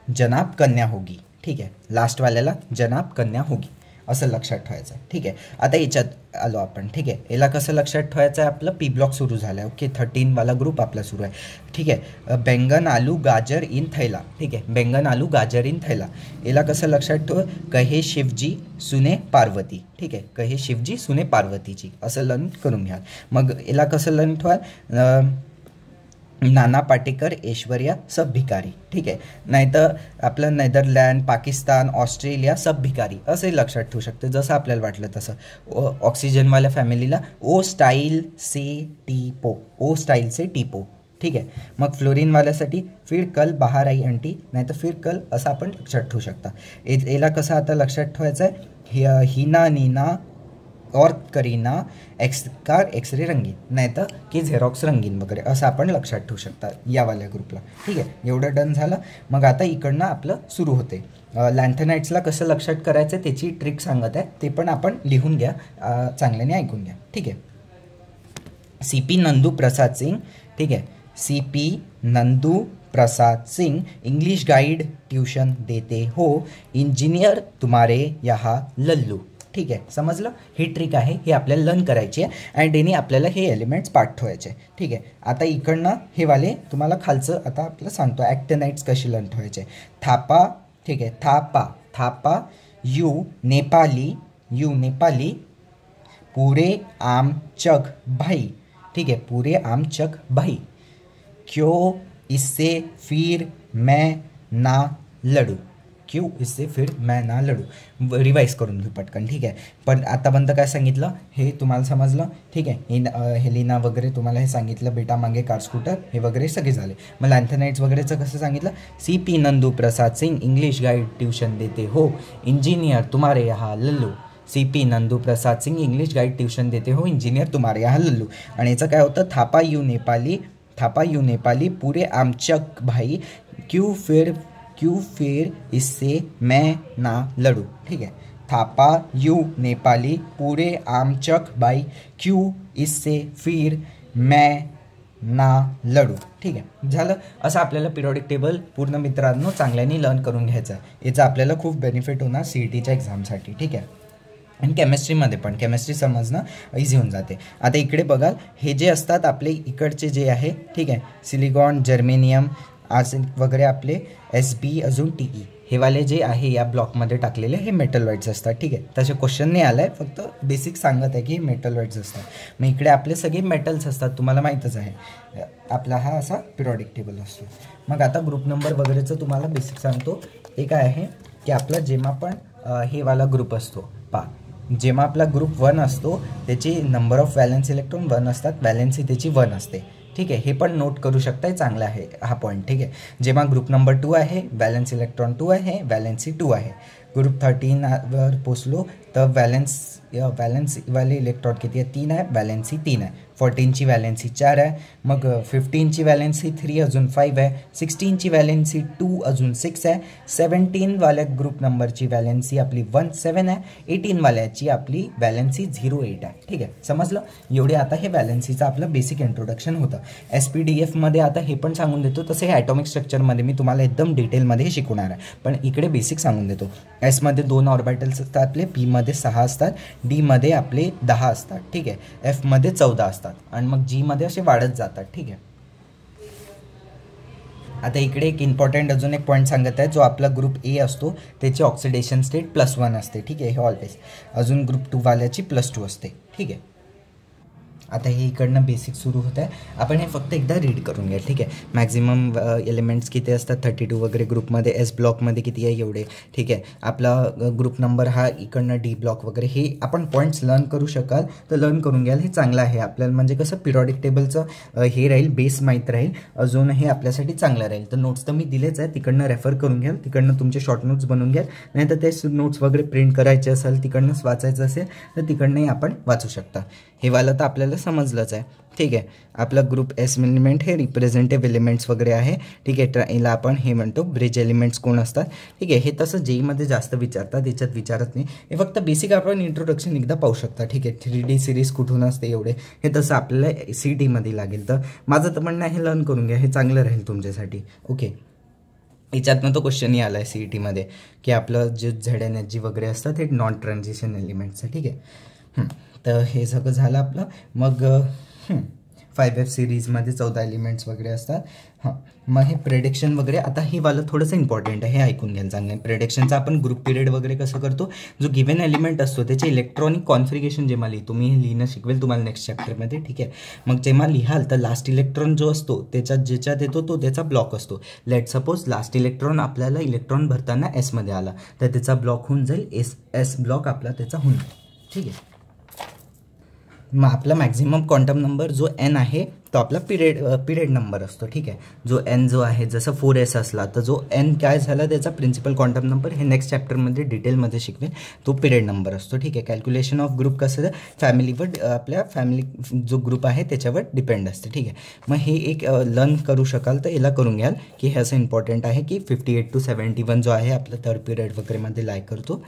जनाब कन्या होगी. ठीक आहे, लास्टवाल्याला जनाब कन्या होगी असं लक्षात ठेवायचं. ठीक आहे, आता याच्यात आलो आपण. ठीक आहे, याला कसं लक्षात ठेवायचं आहे, आपलं पी ब्लॉक सुरू झालं आहे. ओके, 13 वाला ग्रुप आपला सुरू आहे. ठीक आहे, बेंगन आलू गाजर इन थैला. ठीक आहे, बेंगन आलू गाजर इन थैला. याला कसं लक्षात ठेव, कहे शिवजी सुने पार्वती. ठीक आहे, कहे शिवजी सुने पार्वतीची असं लर्न करून घ्या. मग याला कसं लर्न ठेवाल, नाना पाटेकर ऐश्वर्या सब भिकारी. ठीक आहे, नाहीतर आपलं नेदरलँड पाकिस्तान ऑस्ट्रेलिया सब भिकारी असंही लक्षात ठेवू शकते, जसं आपल्याला वाटलं तसं. ऑक्सिजनवाल्या फॅमिलीला ओ स्टाईल से टीपो, ओ स्टाईल से टीपो. ठीक आहे, मग फ्लोरिनवाल्यासाठी फिर कल बाहर आई आंटी, नाही तर फिर कल असं आपण लक्षात ठेवू शकता. याला कसं आता लक्षात ठेवायचं आहे, हिना नीना और करीना एक्सरे रंगीन, नाही तर की झेरॉक्स रंगीन वगैरे असं आपण लक्षात ठेवू शकता यावाल्या ग्रुपला. ठीक आहे, एवढं डन झालं. मग आता इकडनं आपलं सुरू होते. लॅन्थनाइट्सला कसं लक्षात करायचं त्याची ट्रिक सांगत आहे, ते पण आपण लिहून घ्या, चांगल्याने ऐकून घ्या. ठीक आहे, CP नंदू प्रसाद सिंग. ठीक आहे, CP Nandu Prasad Singh English guide tuition देते हो, इंजिनियर तुम्हारे यहाँ लल्लू. ठीक आहे, समजलं, ही ट्रिक आहे, ही आपल्याला लर्न करायची आहे अँड याने आपल्याला हे एलिमेंट्स पाठवायचे. ठीक आहे, आता इकडनं हे वाले तुम्हाला खालचं आता आपलं सांगतो ॲक्टिनाइट्स कशी लर्न ठेवायचे. थापा. ठीक आहे, थापा थापा यू नेपाली पूरे आमचक भाई. ठीक आहे, पूरे आमचक भाई, क्यों इससे फिर मैं ना लढू, क्यों इससे फिर मैं ना लढू. रिवाइज करून घेऊ पटकन. ठीक आहे, पण आतापर्यंत काय सांगितलं हे तुम्हाला समजलं. ठीक आहे, हेलिना वगैरे तुम्हाला हे सांगितलं, बेटा मागे कार स्कूटर हे वगैरे सगळे झाले. मग लॅन्थनाइट्स वगैरेचं कसं सांगितलं, CP नंदू प्रसाद सिंग इंग्लिश गाइड ट्यूशन देते हो, इंजिनियर तुम्हारे यहाँ लल्लू. CP नंदू प्रसाद सिंग इंग्लिश गाइड ट्यूशन देते हो, इंजिनियर तुम्हारे यहाँ लल्लू. आणि याचं काय होतं, थापा यू नेपाली पूरे आमचक भाई, क्यों फिर इससे मैं ना लड़ू. ठीक आहे, थापा यू नेपाली पूरे आमचक भाई, क्यों इससे फिर मैं ना लढू. ठीक आहे, झालं. असं आपल्याला पिरियॉडिक टेबल पूर्ण मित्रांनो चांगल्याने लर्न करून घ्यायचं आहे. याचा आपल्याला खूप बेनिफिट होणार CETच्या एक्झामसाठी. ठीक आहे, आणि केमिस्ट्रीमध्ये पण केमिस्ट्री समजणं इझी होऊन जाते. आता इकडे बघाल, हे जे असतात आपले इकडचे जे आहे, ठीक आहे, सिलिकॉन जर्मेनियम आर्सेनिक वगैरे आपले SB अजून TE हे वाले जे आहे या ब्लॉकमध्ये टाकलेले हे मेटलवाइट्स असतात. ठीक आहे, तसे क्वेश्चन नाही आलं आहे, फक्त बेसिक सांगत आहे की मेटलवाइट्स असतात. मग इकडे आपले सगळे मेटल्स असतात, तुम्हाला माहीतच आहे. आपला हा असा पिरियॉडिक टेबल असतो. मग आता ग्रुप नंबर वगैरेचं तुम्हाला बेसिक सांगतो. ते काय आहे की आपला जेव्हा पण हे वाला ग्रुप असतो जेव्हा आपला ग्रुप 1 असतो त्याची नंबर ऑफ व्हॅलेन्स इलेक्ट्रॉन 1 असतात, व्हॅलेन्सी त्याची 1 असते. ठीक आहे, हे पण नोट करू शकताय, चांगला आहे हा पॉईंट. ठीक आहे, जेव्हा ग्रुप नंबर 2 आहे व्हॅलेन्स इलेक्ट्रॉन 2 आहे, व्हॅलेन्सी 2 आहे. ग्रुप 13 वर पोचलो तर व्हॅलेन्सीवाले इलेक्ट्रॉन किती आहे, 3 आहे, व्हॅलेन्सी 3 आहे. 14ची व्हॅलेन्सी 4 आहे, मग 15ची व्हॅलेन्सी 3 अजून 5 आहे, 16ची व्हॅलेन्सी 2 अजून 6 आहे, 17वाल्या ग्रुप नंबरची व्हॅलेन्सी आपली 17 आहे, 18वाल्याची आपली व्हॅलेन्सी 08 आहे. ठीक आहे, समजलं. एवढे आता हे व्हॅलेन्सीचं आपलं बेसिक इंट्रोडक्शन होतं. SPDFमध्ये आता हे पण सांगून देतो, तसे हे ॲटॉमिक स्ट्रक्चरमध्ये मी तुम्हाला एकदम डिटेलमध्ये शिकवणार आहे, पण इकडे बेसिक सांगून देतो. Sमध्ये 2 ऑर्बिटल्स असतात आपले, Pमध्ये 6 असतात, Dमध्ये आपले 10 असतात. ठीक आहे, Fमध्ये 14 असतात. असतात आणि मग जीमध्ये असे वाढत जातात. ठीक आहे. आता इकडे एक इम्पॉर्टंट अजून एक पॉईंट सांगत आहे, जो आपला ग्रुप ए असतो त्याची ऑक्सिडेशन स्टेट +1 असते. ठीक आहे, हे ऑलवेज. अजून ग्रुप 2 वाल्याची +2 असते. ठीक आहे. आता हे इकडनं बेसिक सुरू होत आहे. आपण हे फक्त एकदा रीड करून घ्या. ठीक आहे. मॅक्झिमम एलिमेंट्स किती असतात 32 वगैरे ग्रुपमध्ये. एस ब्लॉकमध्ये किती आहे एवढे. ठीक आहे. आपला ग्रुप नंबर हा इकडनं डी ब्लॉक वगैरे हे आपण पॉईंट्स लर्न करू शकाल तर लर्न करून घ्याल. हे चांगलं आहे आपल्याला, म्हणजे कसं पिरियॉडिक टेबलचं हे राहील, बेस माहीत राहील, अजून हे आपल्यासाठी चांगलं राहील. तर नोट्स तर मी दिलेच आहे, तिकडनं रेफर करून घ्याल, तिकडनं तुमचे शॉर्ट नोट्स बनवून घ्याल. नाही तर ते नोट्स वगैरे प्रिंट करायचे असेल, तिकडनंच वाचायचं असेल तर तिकडनंही आपण वाचू शकता. हे वालं तर आपल्याला समजलंच आहे. ठीक आहे. आपला ग्रुप एस एलिमेंट हे रिप्रेझेंटेटिव्ह एलिमेंट्स वगैरे आहे. ठीक आहे. याला आपण हे म्हणतो ब्रिज एलिमेंट्स कोण असतात. ठीक आहे. हे तसं जेईमध्ये जास्त विचारतात, याच्यात विचारत नाही. हे फक्त बेसिक आपण इंट्रोडक्शन एकदा पाहू शकता. ठीक आहे. 3D सिरीज कुठून असते एवढे, हे तसं आपल्याला CETमध्ये लागेल. तर माझं तर म्हणणं हे लर्न करून घ्या, हे चांगलं राहील तुमच्यासाठी. ओके. याच्यातनं तो क्वेश्चनही आला आहे CETमध्ये की आपलं जे ZNHG वगैरे असतात हे नॉन ट्रान्झिशन एलिमेंट्स आहे. ठीक आहे. तर हे सगळं झालं आपलं. मग 5F सिरीजमध्ये 14 एलिमेंट्स वगैरे असतात. मग हे प्रेडिक्शन वगैरे, आता हे वालं थोडंसं इम्पॉर्टंट आहे, हे ऐकून घ्यायला चांगलं आहे. प्रेडिक्शनचा आपण ग्रुप पिरियड वगैरे कसं करतो, जो गिव्हन एलिमेंट असतो त्याचे इलेक्ट्रॉनिक कॉन्फिगरेशन जेव्हा लिहितो मी, हे लिहिणं शिकवेल तुम्हाला नेक्स्ट चॅप्टरमध्ये. ठीक आहे. मग जेव्हा लिहाल तर लास्ट इलेक्ट्रॉन जो असतो त्याच्यात ज्याच्यात येतो तो त्याचा ब्लॉक असतो. लेट सपोज लास्ट इलेक्ट्रॉन आपल्याला इलेक्ट्रॉन भरताना एसमध्ये आला तर त्याचा ब्लॉक होऊन जाईल एस ब्लॉक आपला त्याचा होऊन जाईल. ठीक आहे. मग आपला मॅक्झिमम क्वांटम नंबर जो n आहे तो आपला पिरियड नंबर असतो. ठीक आहे. जो n जो आहे, जसं 4s असला तर जो n काय झाला त्याचा प्रिन्सिपल क्वांटम नंबर, हे नेक्स्ट चॅप्टरमध्ये डिटेलमध्ये शिकवेल, तो पिरियड नंबर असतो. ठीक आहे. कॅल्क्युलेशन ऑफ ग्रुप कसं फॅमिलीवर, आपल्या फॅमिली जो ग्रुप आहे त्याच्यावर डिपेंड असते. ठीक आहे. मग हे एक लर्न करू शकाल तर याला करून घ्याल की हे असं इम्पॉर्टंट आहे की 58 to 71 जो आहे आपला थर्ड पिरियड वगैरेमध्ये लाय करतो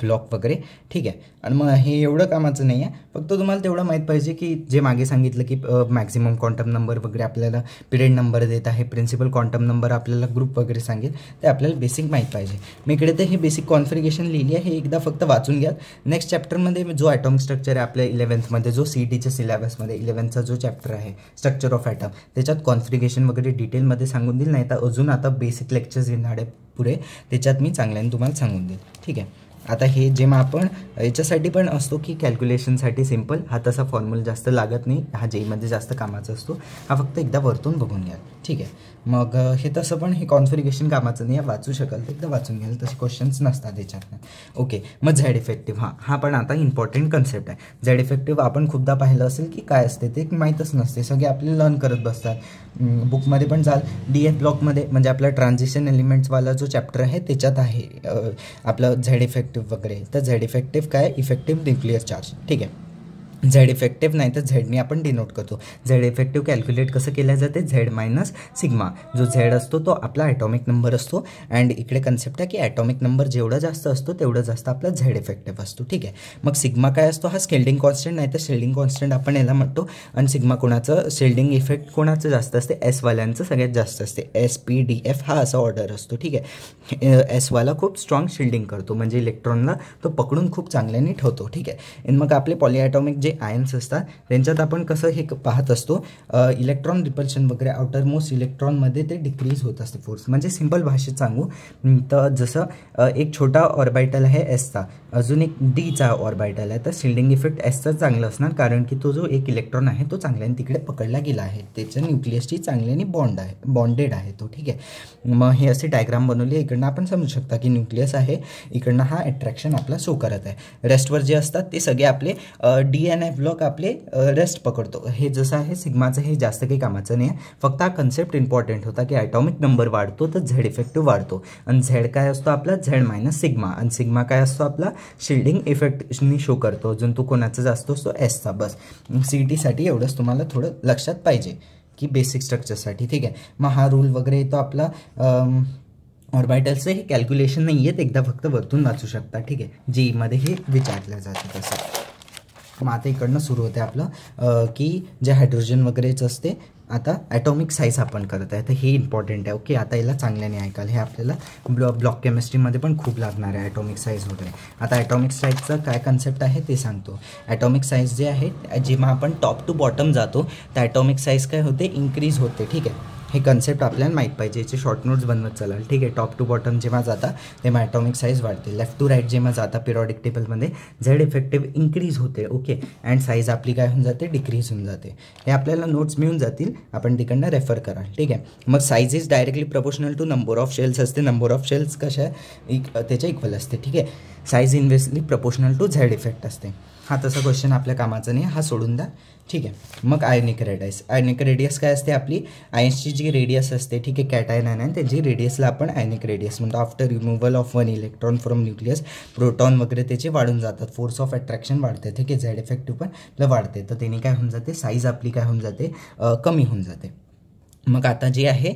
ब्लॉक वगैरे. ठीक आहे. आणि मग हे एवढं कामाचं नाही आहे, फक्त तुम्हाला तेवढं माहीत पाहिजे की जे मागे सांगितलं की मॅक्झिमम क्वांटम नंबर वगैरे आपल्याला पिरियड नंबर देत आहे, प्रिन्सिपल क्वांटम नंबर आपल्याला ग्रुप वगैरे सांगेल, ते आपल्याला बेसिक माहीत पाहिजे. मी इकडे तर हे बेसिक कॉन्फिगरेशन लिहिली आहे, हे एकदा फक्त वाचून घ्या. नेक्स्ट चॅप्टरमध्ये जो ॲटॉमिक स्ट्रक्चर आहे आपल्या 11th जो CETच्या सिलेबसमध्ये 11th जो चॅप्टर आहे स्ट्रक्चर ऑफ ॲटम, त्याच्यात कॉन्फिगरेशन वगैरे डिटेलमध्ये सांगून देईल. नाही तर अजून आता बेसिक लेक्चर्स येणार आहे पुढे, त्याच्यात मी चांगल्याने तुम्हाला सांगून देईल. ठीक आहे. आता हे जेव्हा आपण याच्यासाठी पण असतो की कॅल्क्युलेशनसाठी सिम्पल, हा तसा फॉर्म्युला जास्त लागत नाही, हा जेईमध्ये जास्त कामाचा असतो, हा फक्त एकदा वरतून बघून घ्याल. ठीक आहे. मग हे तसं पण हे कॉन्फिगरेशन कामाचं नाही, वाचू शकाल तर एकदा वाचून घ्याल, तसे क्वेश्चन्स नसतात याच्यातनं. ओके. मग झेड इफेक्टिव्ह, हा पण आता इम्पॉर्टंट कन्सेप्ट आहे. झेड इफेक्टिव्ह आपण खूपदा पाहिलं असेल की काय असते ते माहीतच नसते, सगळे आपले लर्न करत बसतात. बुकमध्ये पण जाल DF ब्लॉकमध्ये, म्हणजे आपला ट्रान्झिशन एलिमेंट्सवाला जो चॅप्टर आहे त्याच्यात आहे आपलं झेड इफेक्टिव्ह वगैरे. तर झेड इफेक्टिव्ह काय, इफेक्टिव्ह न्यूक्लियर चार्ज. ठीक आहे. झेड इफेक्टिव्ह नाही तर झेडने आपण डिनोट करतो. झेड इफेक्टिव्ह कॅल्क्युलेट कसं केलं जाते, झेड मायनस सिग्मा. जो झेड असतो तो आपला ॲटॉमिक नंबर असतो, अँड इकडे कन्सेप्ट आहे की ॲटॉमिक नंबर जेवढा जास्त असतो तेवढं जास्त आपला झेड इफेक्टिव्ह असतो. ठीक आहे. मग सिग्मा काय असतो, हा स्केल्डिंग कॉन्स्टंट, नाही तर शेल्डिंग कॉन्स्टंट आपण याला म्हणतो. आणि सिग्मा कोणाचं, शेल्डिंग इफेक्ट कोणाचं जास्त असते, एसवाल्यांचं सगळ्यात जास्त असते. SPDF हा असा ऑर्डर असतो. ठीक आहे. एसवाला खूप स्ट्रॉंग शिल्डिंग करतो, म्हणजे इलेक्ट्रॉनला तो पकडून खूप चांगल्याने ठेवतो. ठीक आहे. आणि मग आपले पॉलिॲटॉमिक जे आयन्स असतात त्यांच्यात आपण कसं हे पाहत असतो, इलेक्ट्रॉन रिपल्शन वगैरे आउटर मोस्ट इलेक्ट्रॉनमध्ये ते डिक्रीज होत असते फोर्स. म्हणजे सिंपल भाषेत सांगू तर जसं एक छोटा ऑर्बिटल आहे एसचा, अजून एक डीचा ऑर्बिटल आहे, तर शिल्डिंग इफेक्ट एसचा चांगलं असणार, कारण की तो जो एक इलेक्ट्रॉन आहे तो चांगल्याने तिकडे पकडला गेला आहे, त्याच्या न्यूक्लियसची चांगल्याने बॉन्डेड आहे तो. ठीक आहे. मग हे असे डायग्राम बनवले, इकडनं आपण समजू शकता की न्यूक्लियस आहे, इकडनं हा अट्रॅक्शन आपला शो करत आहे. रेस्टवर जे असतात ते सगळे आपले DNF ब्लॉक आपले रेस्ट पकडतो. हे जसं आहे सिग्माचं, हे जास्त काही कामाचं नाही आहे, फक्त हा कन्सेप्ट इम्पॉर्टंट होता की ॲटॉमिक नंबर वाढतो तर झेड इफेक्टिव्ह वाढतो. आणि झेड काय असतो आपला, झेड मायनस सिग्मा. आणि सिग्मा काय असतो आपला, शिल्डिंग इफेक्टनी शो करतो, अजून तो कोणाचा जास्त असतो, एसचा. बस CETसाठी एवढंच तुम्हाला थोडं लक्षात पाहिजे की बेसिक स्ट्रक्चरसाठी. ठीक आहे. मग हा रूल वगैरे येतो आपला ऑर्बिटल्सचं, हे कॅल्क्युलेशन नाही आहेत, एकदा फक्त वरतून वाचू शकता. ठीक आहे. जेईमध्ये हे विचारलं जातं तसं. मग आता इकडनं सुरू होते आपलं की जे हायड्रोजन वगैरेच असते आता ॲटॉमिक साईज आपण करत आहे, तर हे इम्पॉर्टंट आहे. ओके, आता याला चांगल्याने ऐकाल, हे आपल्याला ब्लॉक केमिस्ट्रीमध्ये पण खूप लागणार आहे ॲटॉमिक साईज वगैरे. आता ॲटॉमिक साईजचं काय कन्सेप्ट आहे ते सांगतो. ॲटॉमिक साईज जे आहे, जेव्हा आपण टॉप टू बॉटम जातो तर ॲटॉमिक साईज काय होते, इन्क्रीज होते. ठीक आहे, हे कन्सेप्ट आपल्याला माहीत पाहिजे, याचे शॉर्ट नोट्स बनवत चालाल. ठीक आहे, टॉप टू बॉटम जेव्हा जाता तेव्हा ॲटॉमिक साईज वाढते. लेफ्ट टू राईट जेव्हा जाता पिरियॉडिक टेबलमध्ये झेड इफेक्टिव्ह इन्क्रीज होते. ओके, अँड साईज आपली काय होऊन जाते, डिक्रीज होऊन जाते. हे आपल्याला नोट्स मिळून जातील, आपण तिकडनं रेफर कराल. ठीक आहे, मग size is directly proportional to number of shells असते. नंबर ऑफ शेल्स कशा त्याच्या इक्वल असते. ठीक आहे, size inversely proportional to Z effect असते. हा तसा क्वेश्चन आपल्या कामाचा नाही, हा सोडून द्या. ठीक आहे, मग आयनिक रेडियस. आयनिक रेडियस काय असते, आपली आयन्सची जी रेडियस असते, ठीक आहे, कॅटायन आयन, त्याची रेडियसला आपण आयनिक रेडियस म्हणतो. After removal of one electron from nucleus proton वगैरे त्याचे वाढून जातात, फोर्स ऑफ अट्रॅक्शन वाढते. ठीक आहे, झेड इफेक्टिव्ह पण वाढते, तर त्याने काय होऊन जाते, साईज आपली काय होऊन जाते, कमी होऊन जाते. मग आता जे आहे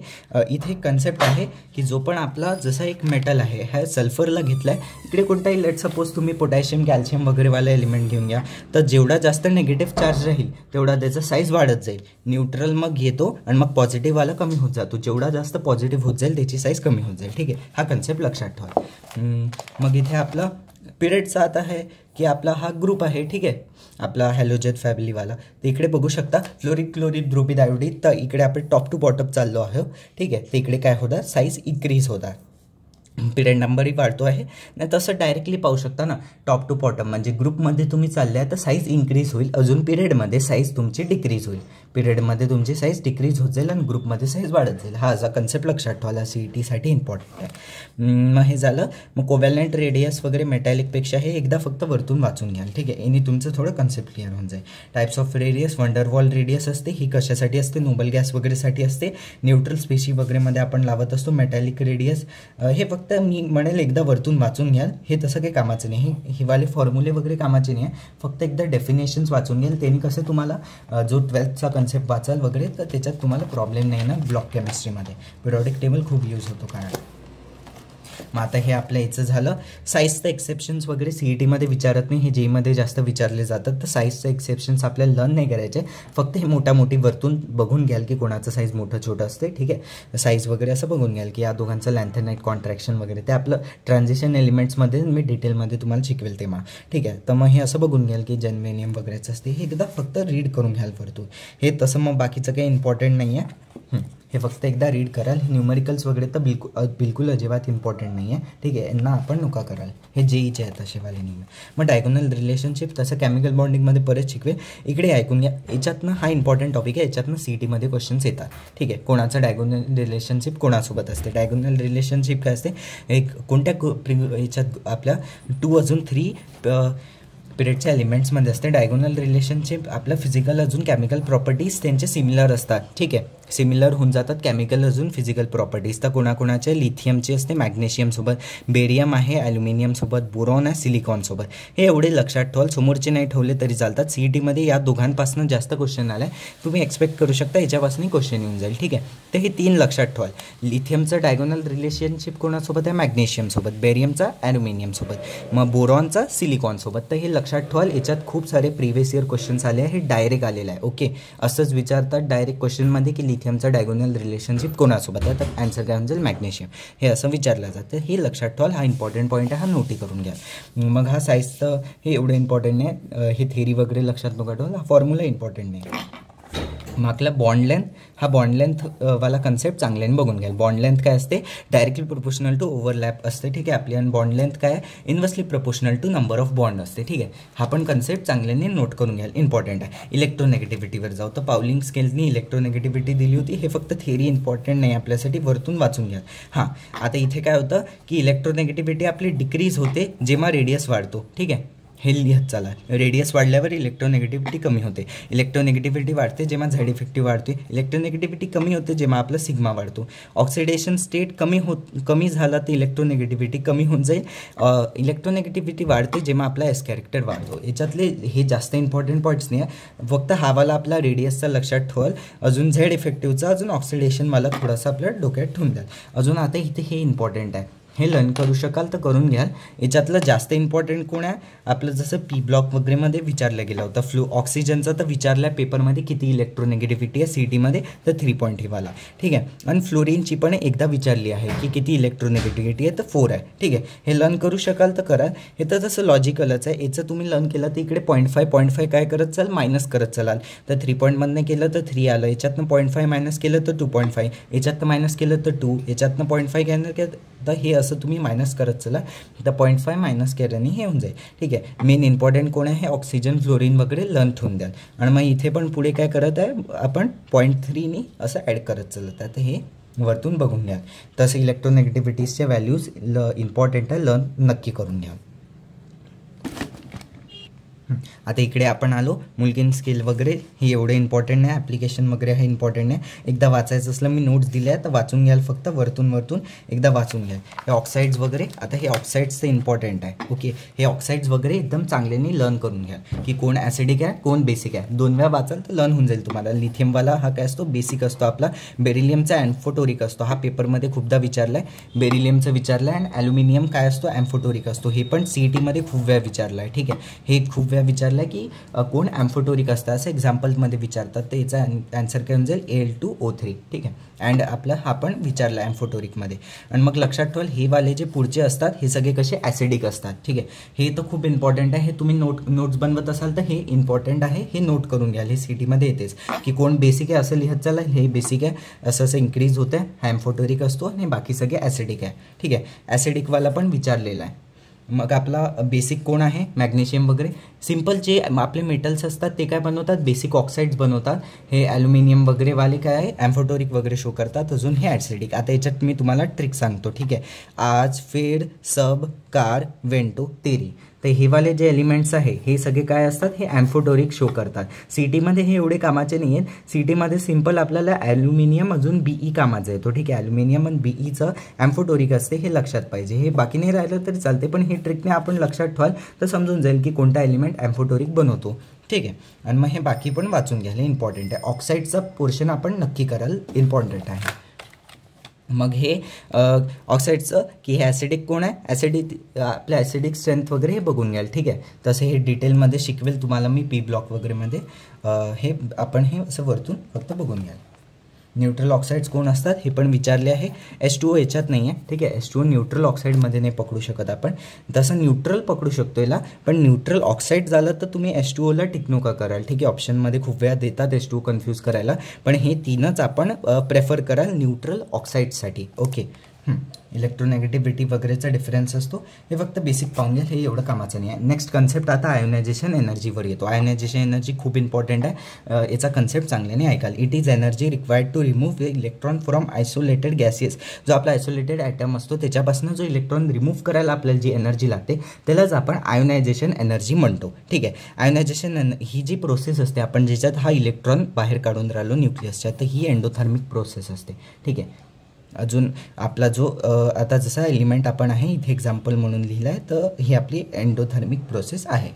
इथे कन्सेप्ट आहे की जो पण आपला जसा एक मेटल आहे, ह्या सल्फरला घेतला आहे, इकडे कोणताही लेट सपोज तुम्ही पोटॅशियम कॅल्शियम वगैरेवाला एलिमेंट घेऊन घ्या, तर जेवढा जास्त निगेटिव्ह चार्ज राहील तेवढा त्याचा साईज वाढत जाईल. न्यूट्रल मग घेतो आणि मग पॉझिटिव्हवाला कमी होत जातो. जेवढा जास्त पॉझिटिव्ह होत जाईल त्याची साईज कमी होत जाईल. ठीक आहे, हा कन्सेप्ट लक्षात ठेवा. मग इथे आपला पिरियडचा आता आहे की आपला हा ग्रुप आहे. ठीक आहे, आपला हॅलोजेन फॅमिलीवाला, तर इकडे बघू शकता फ्लोरिक क्लोरिक ब्रोमिड आयोडीन, तर इकडे आपण टॉप टू बॉटम चाललो आहोत. ठीक आहे, तर इकडे काय होणार, साईज इन्क्रीज होणार, पिरियड नंबरही वाढतो आहे. नाही तसं डायरेक्टली पाहू शकता ना, टॉप टू बॉटम म्हणजे ग्रुपमध्ये तुम्ही चालले आहे तर साईज इन्क्रीज होईल, अजून पिरियडमध्ये साईज तुमची डिक्रीज होईल. पिरियडमध्ये तुमची साईज डिक्रीज होत जाईल आणि ग्रुपमध्ये साईज वाढत जाईल. हा असा कन्सेप्ट लक्षात ठेवायला CETसाठी इम्पॉर्टंट आहे. मग हे झालं. मग कोव्हॅलंट रेडियस वगैरे मेटॅलिकपेक्षा हे एकदा फक्त वरतून वाचून घ्याल. ठीक आहे, यांनी तुमचं थोडं कन्सेप्ट क्लिअर होऊन जाईल. Types of radius, van der Waals radius असते, ही कशासाठी असते, नोबल गॅस वगैरेसाठी असते. न्यूट्रल स्पेशी वगैरेमध्ये आपण लावत असतो. मेटॅलिक रेडियस हे फक्त मी म्हणेल एकदा वरतून वाचून घ्याल, हे तसं काही कामाचं नाही. हे वाले फॉर्म्युले वगैरे कामाचे नाही आहे, फक्त एकदा डेफिनेशन्स वाचून घ्याल. त्यांनी कसं तुम्हाला जो 12thचा कन्सेप्ट वाचाल वगैरे तर त्याच्यात तुम्हाला प्रॉब्लेम नाही ना. ब्लॉक केमिस्ट्रीमध्ये पिरियॉडिक टेबल खूप यूज होतो काय. मग आता हे आपल्या याचं झालं. साईजचं एक्सेप्शन्स वगैरे CETमध्ये विचारत नाही, हे जेईमध्ये जास्त विचारले जातात. तर साईजचं एक्सेप्शन्स आपल्याला लर्न नाही करायचे, फक्त हे मोठी वरतून बघून घ्याल की कोणाचं साईज मोठं छोटं असते. ठीक आहे, साईज वगैरे असं बघून घ्याल की या दोघांचं लॅन्थेनाइट कॉन्ट्रॅक्शन वगैरे ते आपलं ट्रान्झिशन एलिमेंट्समध्ये मी डिटेलमध्ये तुम्हाला शिकवेल तेव्हा. ठीक आहे, तर मग हे असं बघून घ्याल की जर्मेनियम वगैरेचं असते, हे एकदा फक्त रीड करून घ्याल वरतून. हे तसं मग बाकीचं काही इम्पॉर्टंट नाही आहे, हे फक्त एकदा रीड कराल. न्यूमरिकल्स वगैरे तर बिलकुल अजिबात इम्पॉर्टंट नाही आहे. ठीक आहे, यांना आपण नका कराल, हे जेईचे आहेत असेवाले नियम. मग डायगोनल रिलेशनशिप तसं केमिकल बॉन्डिंगमध्ये परत शिकवेल. इकडे ऐकून घ्या, याच्यातनं हा इम्पॉर्टंट टॉपिक आहे, याच्यातनं CETमध्ये क्वेश्चन्स येतात. ठीक आहे, कोणाचं डायगोनल रिलेशनशिप कोणासोबत असते. डायगोनल रिलेशनशिप काय असते, एक कोणत्या याच्यात आपल्या 2 अजून 3 पिरियडच्या एलिमेंट्समध्ये असते. डायगोनल रिलेशनशिप आपलं फिजिकल अजून केमिकल प्रॉपर्टीज त्यांचे सिमिलर असतात. ठीक आहे, सिमिलर होऊन जातात केमिकल अजून फिजिकल प्रॉपर्टीज. तर कोणाकोणाचे लिथियमची असते मॅग्नेशियमसोबत, बेरियम आहे ॲल्युमिनियमसोबत, बोरॉन आहे सिलिकॉनसोबत. हे एवढे लक्षात ठेवाल, समोरचे नाही ठेवले तरी चालतात. CETमध्ये या दोघांपासून जास्त क्वेश्चन आले, तुम्ही एक्सपेक्ट करू शकता याच्यापासून क्वेश्चन येऊन जाईल. ठीक आहे, तर हे 3 लक्षात ठेवाल. लिथियमचं डायगोनल रिलेशनशिप कोणासोबत आहे, मॅग्नेशियमसोबत. बेरियमचा ॲल्युमिनियमसोबत. मग बोरॉनचा सिलिकॉनसोबत. तर हे लक्षात ठेवाल. याच्यात खूप सारे प्रिव्हियस इयर क्वेश्चन्स आले आहे, हे डायरेक्ट आलेलं आहे. ओके, असंच विचारतात डायरेक्ट क्वेश्चनमध्ये की लिथियमचा डायगोनल रिलेशनशिप कोणासोबत आहे, तर आन्सर काय म्हणजे मॅग्नेशियम, हे असं विचारलं जातं. हे लक्षात ठेवाल, हा इम्पॉर्टंट पॉईंट आहे, हा नोटी करून घ्या. मग हा साईजचं हे एवढं इम्पॉर्टंट नाही, हे थेरी वगैरे लक्षात नका ठेवाल, हा फॉर्म्युला इम्पॉर्टंट नाही. मग आपला बॉन्ड लेंथ, हा बॉन्ड लेंथ वाला कन्सेप्ट चांगल्याने बघून घ्याल. बॉन्ड लेंथ काय असते, डायरेक्टली प्रोपोर्शनल टू ओव्हरलॅप असते. ठीक आहे, आपली बॉन्ड लेंथ काय आहे, inversely proportional to number of bond असते. ठीक आहे, हा पण कन्सेप्ट चांगल्याने नोट करून घ्याल, इम्पॉर्टंट आहे. इलेक्ट्रोनेगेटिव्हिटीवर जाऊ, तर पावलिंग स्केल्सनी इलेक्ट्रोनेगेटिव्हिटी दिली होती, हे फक्त थिअरी इम्पॉर्टंट नाही आपल्यासाठी, वरतून वाचून घ्याल. हां, आता इथे काय होतं की इलेक्ट्रोनेगेटिव्हिटी आपली डिक्रीज होते जेव्हा रेडियस वाढतो. ठीक आहे, हे लिहत चाला. रेडियस वाढल्यावर इलेक्ट्रोनेगेटिव्हिटी कमी होते. इलेक्ट्रोनेगेटिव्हिटी वाढते जेव्हा झेड इफेक्टिव्ह वाढते. इलेक्ट्रोनेगेटिव्हिटी कमी होते जेव्हा आपला सिग्मा वाढतो. ऑक्सिडेशन स्टेट कमी झाला तर इलेक्ट्रोनेगेटिव्हिटी कमी होऊन जाईल. इलेक्ट्रोनेगेटिव्हिटी वाढते जेव्हा आपला एस कॅरेक्टर वाढतो. याच्यातले हे जास्त इम्पॉर्टंट पॉईंट्स नाही आहे, फक्त हावाला आपला रेडियसचा लक्षात ठेवाल. अजून झेड इफेक्टिव्हचा अजून ऑक्सिडेशन मला थोडासा आपल्या डोक्यात ठेवून द्याल. अजून आता इथे हे इम्पॉर्टंट आहे, हे लर्न करू शकाल तर करून घ्याल. याच्यातलं जास्त इम्पॉर्टंट कोण आहे, आपलं जसं पी ब्लॉक वगैरेमध्ये विचारलं गेलं होतं. फ्लो ऑक्सिजनचा तर विचारल्या पेपरमध्ये किती इलेक्ट्रोनेगेटिव्हिटी आहे सी टीमध्ये, तर 3 हे वाला. ठीक आहे. आणि फ्लोरीनची पण एकदा विचारली आहे की किती इलेक्ट्रोनेगेटिव्हिटी आहे, तर 4 आहे. ठीक आहे. हे लर्न करू शकाल तर करा. हे तर जसं लॉजिकलच आहे. याचं तुम्ही लर्न केलं तर इकडे 0.5 काय करत चाल, मायनस करत चलाल. तर 3.1 केलं तर 3 आलं, याच्यातनं 0.5 मायनस केलं तर 2.5, याच्यातनं मायनस केलं तर 2, याच्यातनं 0.5 घेणार की तर हे असं तुम्ही मायनस करत चला. तर 0.5 मायनस केल्याने हे होऊन जाईल. ठीक आहे. मेन इम्पॉर्टंट कोण आहे, हे ऑक्सिजन फ्लोरीन वगैरे लर्न ठेवून द्याल. आणि मग इथे पण पुढे काय करत आहे आपण 0.3 असं ॲड करत चालत आहे. तर हे वरतून बघून घ्या. तसं इलेक्ट्रोनेगेटिव्हिटीजच्या व्हॅल्यूज इम्पॉर्टंट आहे, लर्न नक्की करून घ्या. आता इकडे आपण आलो मुल्किन स्केल वगैरे, हे एवढे इम्पॉर्टंट नाही. ॲप्लिकेशन वगैरे हे इम्पॉर्टंट नाही. एकदा वाचायचं असलं मी नोट्स दिल्या आहेत तर वाचून घ्याल, फक्त वरतून एकदा वाचून घ्याल. हे ऑक्साईड्स वगैरे, आता हे ऑक्साईड्सचं इम्पॉर्टंट आहे. ओके. हे ऑक्साईड्स वगैरे एकदम चांगल्याने लर्न करून घ्या की कोण ॲसिडिक आहे कोण बेसिक आहे. 2 वेळा वाचाल तर लर्न होऊन जाईल तुम्हाला. लिथियमवाला हा काय असतो, बेसिक असतो आपला. बेरिलियमचा ॲम्फोटोरिक असतो, हा पेपरमध्ये खूपदा विचारला आहे. बेरिलियमचं विचारलं आहे. आणि ॲल्युमिनियम काय असतो, ॲम्फोटोरिक असतो. हे पण CETमध्ये खूप वेळा विचारलं आहे. ठीक आहे. हे खूप वेळा विचारलं की कोण ॲम्फोटोरिक असतं असं एक्झाम्पलमध्ये विचारतात. तर याचा आन्सर काय होऊन जाईल, Al2O3. ठीक आहे. अँड आपला हा पण विचारला ॲम्फोटोरिकमध्ये. आणि मग लक्षात ठेवाल हे वाले जे पुढचे असतात हे सगळे कसे ॲसिडिक असतात. ठीक आहे. हे तर खूप इम्पॉर्टंट आहे. हे तुम्ही नोट्स बनवत असाल तर हे इम्पॉर्टंट आहे, हे नोट करून घ्याल. हे CETमध्ये येतेच की कोण बेसिक आहे असं लिहत चाला, हे बेसिक आहे असं इन्क्रीज होतं आहे, हा ॲम्फोटोरिक असतो आणि बाकी सगळे ॲसिडिक आहे. ठीक आहे. ॲसिडिकवाला पण विचारलेला आहे. मग आपला बेसिक कोण आहे, मॅग्नेशियम वगैरे. सिम्पल जे आपले मेटल्स असतात ते काय बनवतात, बेसिक ऑक्साईड्स बनवतात. हे ॲल्युमिनियम वगैरेवाले काय आहे, ॲम्फोटोरिक वगैरे शो करतात. अजून हे ॲसिडिक. आता याच्यात मी तुम्हाला ट्रिक सांगतो. ठीक आहे. आज, फेड, सब, कार, वेंटो, तेरी. तर हे वाले जे एलिमेंट्स आहे हे सगळे काय असतात, हे ॲम्फोटोरिक शो करतात. CETमध्ये हे एवढे कामाचे नाही आहेत. CETमध्ये सिम्पल आपल्याला ॲल्युमिनियम अजून BE कामाचा येतो. ठीक आहे. ॲल्युमिनियम आणि BEचं ॲम्फोटोरिक असते, हे लक्षात पाहिजे. हे बाकी नाही राहिलं तरी चालते, पण हे ट्रिकने आपण लक्षात ठेवाल तर समजून जाईल की कोणता एलिमेंट ॲम्फोटोरिक बनवतो. ठीक आहे. आणि मग हे बाकी पण वाचून घ्यायला इम्पॉर्टंट आहे. ऑक्साईडचा पोर्शन आपण नक्की कराल, इम्पॉर्टंट आहे. मग हे ऑक्साईडचं की हे ॲसिडिक कोण आहे, ॲसिडिक आपल्या ॲसिडिक स्ट्रेंथ वगैरे हे बघून घ्याल. ठीक आहे. तसं हे डिटेलमध्ये शिकवेल तुम्हाला मी पी ब्लॉक वगैरेमध्ये. हे आपण हे असं वरतून फक्त बघून घ्याल. न्यूट्रल ऑक्साईड्स कोण असतात हे पण विचारले आहे. H2O याच्यात नाही आहे. ठीक आहे. H2O न्यूट्रल ऑक्साईडमध्ये नाही पकडू शकत आपण. तसं न्यूट्रल पकडू शकतो याला, पण न्यूट्रल ऑक्साईड झालं तर तुम्ही H2Oला टिक नका कराल. ठीक आहे. ऑप्शनमध्ये खूप वेळा देतात H2O कन्फ्यूज करायला, पण हे तीनच आपण प्रेफर कराल न्यूट्रल ऑक्साईडसाठी. ओके. इलेक्ट्रोनेगेटिव्हिटी वगैरेचा डिफरन्स असतो, हे फक्त बेसिक पाहून घ्या. हे एवढं कामाचं नाही आहे. नेक्स्ट कन्सेप्ट आता आयोनायझेशन एनर्जीवर येतो. आयोनायझेशन एनर्जी खूप इम्पॉर्टंट आहे. याचा कन्सेप्ट चांगल्याने ऐकाल. It is energy required to remove electron from isolated gases. जो आपला आयसोलेटेड ॲटम असतो त्याच्यापासून जो इलेक्ट्रॉन रिमूव्ह करायला आपल्याला जी एनर्जी लागते त्यालाच आपण आयोनायझेशन एनर्जी म्हणतो. ठीक आहे. आयोनायझेशन ही जी प्रोसेस असते आपण ज्याच्यात हा इलेक्ट्रॉन बाहेर काढून राहिलो न्यूक्लियसच्या, तर ही एंडोथर्मिक प्रोसेस असते. ठीक आहे. अजून आपला जो आता जसा एलिमेंट आपण आहे इथे एक्झाम्पल म्हणून लिहिलं आहे, तर ही आपली एंडोथर्मिक प्रोसेस आहे.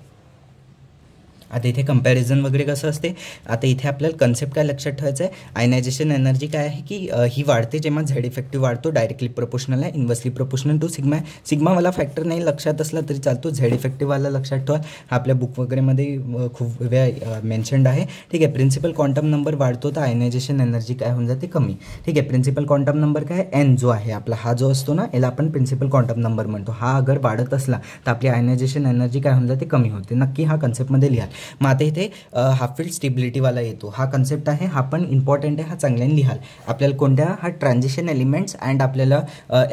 आता इथे कंपॅरिझन वगैरे कसं असते, आता इथे आपल्याला कन्सेप्ट काय लक्षात ठेवायचं आहे, आयनायझेशन एनर्जी काय आहे की ही वाढते जेव्हा झेड इफेक्टिव्ह वाढतो, डायरेक्टली प्रोपोर्शनल आहे, इन्व्हर्सली प्रोपोर्शनल टू सिग्मा. सिग्मावाला फॅक्टर नाही लक्षात असला तरी चालतो, झेड इफेक्टिव्हवाला लक्षात ठेवा. आपल्या बुक वगैरेमध्ये खूप वेळा मेन्शन्ड आहे. ठीक आहे. प्रिन्सिपल क्वांटम नंबर वाढतो तर आयनायझेशन एनर्जी काय होऊन जाते, कमी. ठीक आहे. प्रिन्सिपल क्वांटम नंबर काय आहे, N जो आहे आपला, हा जो असतो ना याला आपण प्रिन्सिपल क्वांटम नंबर म्हणतो. हा अगर वाढत असला तर आपली आयनायझेशन एनर्जी काय होऊन जाते, कमी होते. नक्की हा कन्सेप्टमध्ये लिहा. मग आता इथे हाफ फील्ड स्टेबिलिटीवाला येतो. हा कन्सेप्ट आहे, हा पण इम्पॉर्टंट आहे, हा चांगल्याने लिहाल. आपल्याला कोणत्या हा ट्रान्झिशन एलिमेंट्स अँड आपल्याला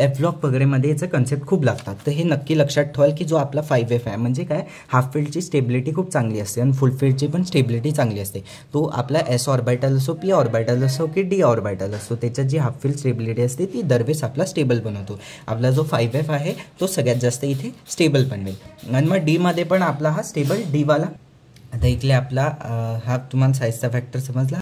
F ब्लॉक वगैरेमध्ये याचं कन्सेप्ट खूप लागतात. तर हे नक्की लक्षात ठेवाल की जो आपला 5F आहे म्हणजे काय, हाफ फील्डची स्टेबिलिटी खूप चांगली असते आणि फुल फील्डची पण स्टेबिलिटी चांगली असते. तो आपला S ऑर्बिटल असो, P ऑर्बिटल असो की D ऑर्बिटल असो, त्याच्यात जी हाफ फील्ड स्टेबिलिटी असते ती दरवेळेस आपला स्टेबल बनवतो. आपला जो 5F आहे तो सगळ्यात जास्त इथे स्टेबल बनवेल. आणि मग Dमध्ये पण आपला हा स्टेबल Dवाला. आता इकडे आपला हा तुम्हाला साईजचा फॅक्टर समजला.